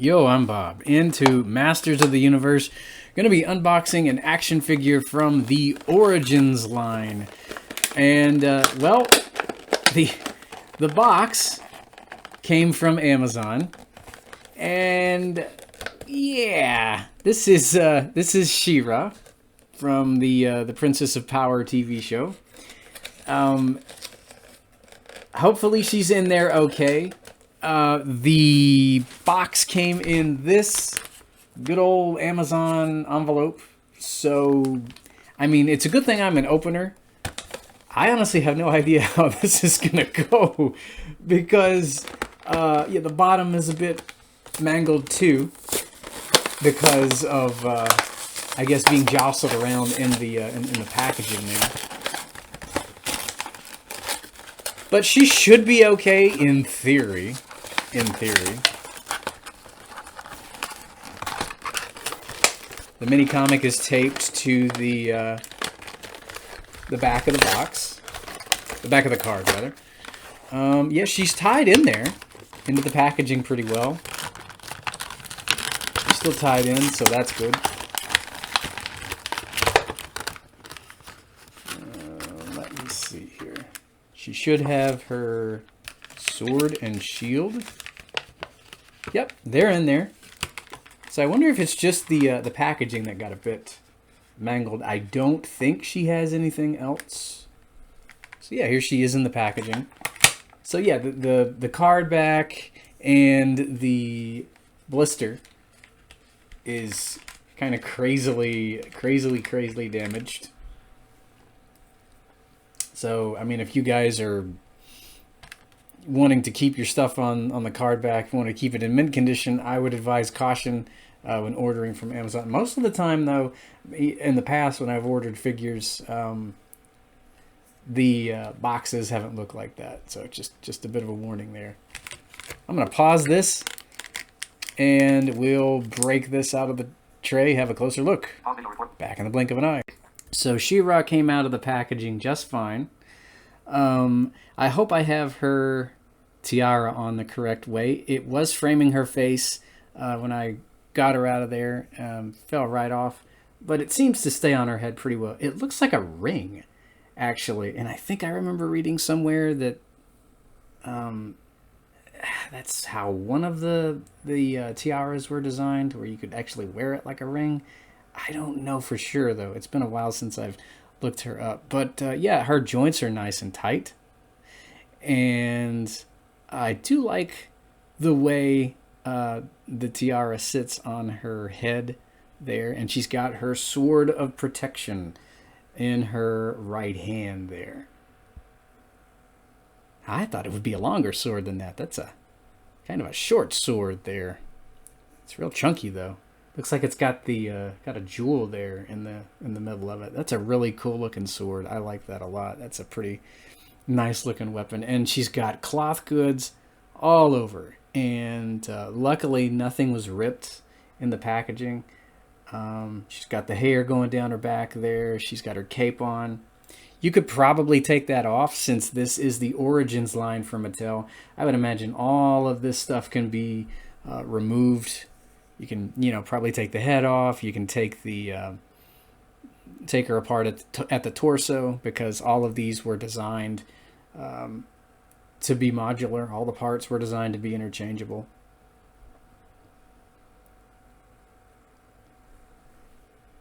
Yo, I'm Bob. Into Masters of the Universe. Going to be unboxing an action figure from the Origins line. And, well, the box came from Amazon. And, yeah, this is She-Ra from the Princess of Power TV show. Hopefully she's in there okay. The box came in this good old Amazon envelope. So, I mean, it's a good thing I'm an opener. I honestly have no idea how this is going to go. Because, yeah, the bottom is a bit mangled too. Because of, I guess, being jostled around in the packaging there. But she should be okay in theory. In theory. The mini comic is taped to the back of the box. The back of the card, rather. Yeah, she's tied in there. Into the packaging pretty well. She's still tied in, so that's good. Let me see here. She should have her sword and shield. Yep, they're in there. So I wonder if it's just the packaging that got a bit mangled. I don't think she has anything else. So yeah, here she is in the packaging. So yeah, the card back and the blister is kind of crazily damaged. So, I mean, if you guys are wanting to keep your stuff on the card back, you want to keep it in mint condition, I would advise caution when ordering from Amazon. Most of the time, though, in the past when I've ordered figures, the boxes haven't looked like that. So just a bit of a warning there. I'm going to pause this, and we'll break this out of the tray, have a closer look. Back in the blink of an eye. So She-Ra came out of the packaging just fine. I hope I have her tiara on the correct way. It was framing her face when I got her out of there. Fell right off. But it seems to stay on her head pretty well. It looks like a ring, actually. And I think I remember reading somewhere that that's how one of the tiaras were designed, where you could actually wear it like a ring. I don't know for sure, though. It's been a while since I've looked her up. But, yeah, her joints are nice and tight. And I do like the way the tiara sits on her head there. And she's got her sword of protection in her right hand there. I thought it would be a longer sword than that. That's a kind of a short sword there. It's real chunky, though. Looks like it's got got a jewel there in the middle of it. That's a really cool looking sword. I like that a lot. That's a pretty nice looking weapon. And she's got cloth goods all over. And luckily nothing was ripped in the packaging. She's got the hair going down her back there. She's got her cape on. You could probably take that off since this is the Origins line from Mattel. I would imagine all of this stuff can be removed. You can, probably take the head off. You can take take her apart at the torso, because all of these were designed to be modular. All the parts were designed to be interchangeable.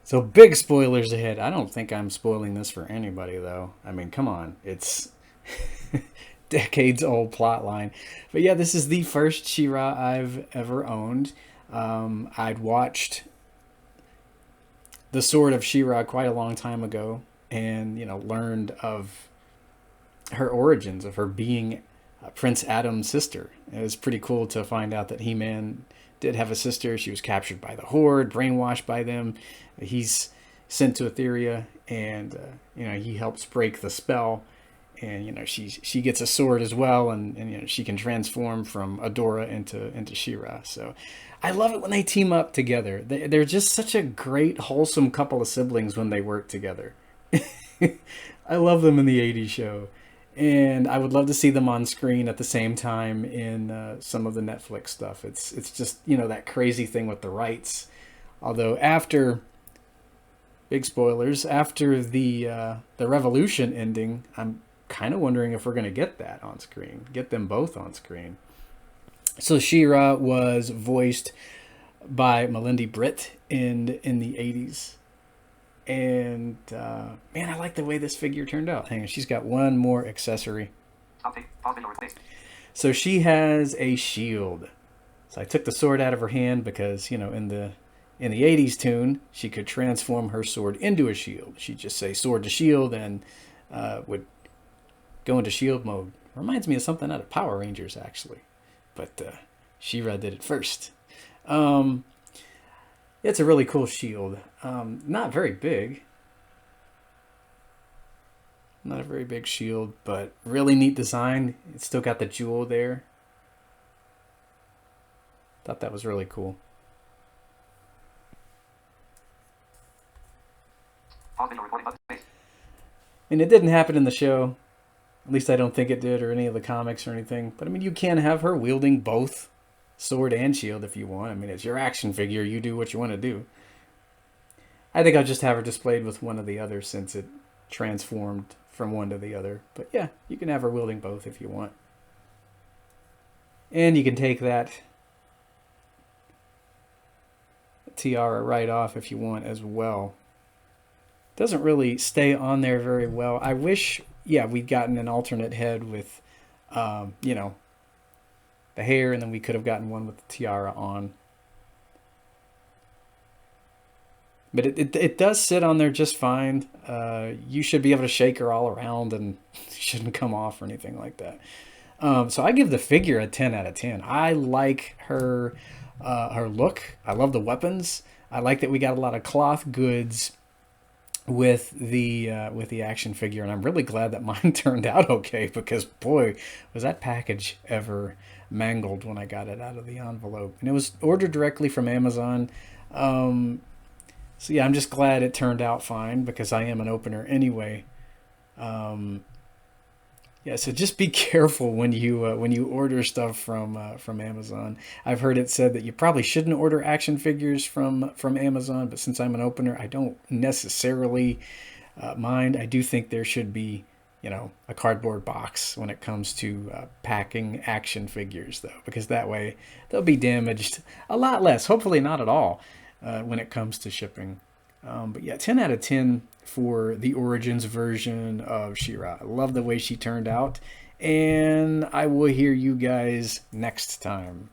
So big spoilers ahead. I don't think I'm spoiling this for anybody, though. I mean, come on. It's decades old plot line. But yeah, this is the first She-Ra I've ever owned. I'd watched The Sword of She-Ra quite a long time ago, and learned of her origins, of her being Prince Adam's sister. It was pretty cool to find out that He-Man did have a sister. She was captured by the Horde, brainwashed by them. He's sent to Etheria, and he helps break the spell. And she gets a sword as well, and she can transform from Adora into She-Ra. So I love it when they team up together. They're just such a great, wholesome couple of siblings when they work together. I love them in the 80s show. And I would love to see them on screen at the same time in some of the Netflix stuff. It's just, you know, that crazy thing with the rights. Although after, big spoilers, after the Revolution ending, I'm kind of wondering if we're going to get that on screen, get them both on screen. So She-Ra was voiced by Melendy Britt in the 80s. And man, I like the way this figure turned out. Hang on, she's got one more accessory. So she has a shield. So I took the sword out of her hand because, you know, in the 80s tune, she could transform her sword into a shield. She'd just say sword to shield and would go into shield mode. Reminds me of something out of Power Rangers, actually. But She-Ra did it first. It's a really cool shield. Not very big. Not a very big shield, but really neat design. It's still got the jewel there. Thought that was really cool. And it didn't happen in the show. At least I don't think it did, or any of the comics or anything. But I mean, you can have her wielding both sword and shield if you want. I mean, it's your action figure. You do what you want to do. I think I'll just have her displayed with one of the others since it transformed from one to the other. But yeah, you can have her wielding both if you want. And you can take that tiara right off if you want as well. Doesn't really stay on there very well. I wish, yeah, we'd gotten an alternate head with, you know, the hair, and then we could have gotten one with the tiara on. But it does sit on there just fine. You should be able to shake her all around and shouldn't come off or anything like that. So I give the figure a 10 out of 10. I like her look. I love the weapons. I like that we got a lot of cloth goods with the action figure, and I'm really glad that mine turned out okay, because boy, was that package ever mangled when I got it out of the envelope. And it was ordered directly from Amazon. So yeah, I'm just glad it turned out fine, because I am an opener anyway. Yeah, so just be careful when you order stuff from Amazon. I've heard it said that you probably shouldn't order action figures from Amazon, but since I'm an opener, I don't necessarily mind. I do think there should be, you know, a cardboard box when it comes to packing action figures, though, because that way they'll be damaged a lot less, hopefully not at all, when it comes to shipping. But yeah, 10 out of 10 for the Origins version of She-Ra. I love the way she turned out, and I will hear you guys next time.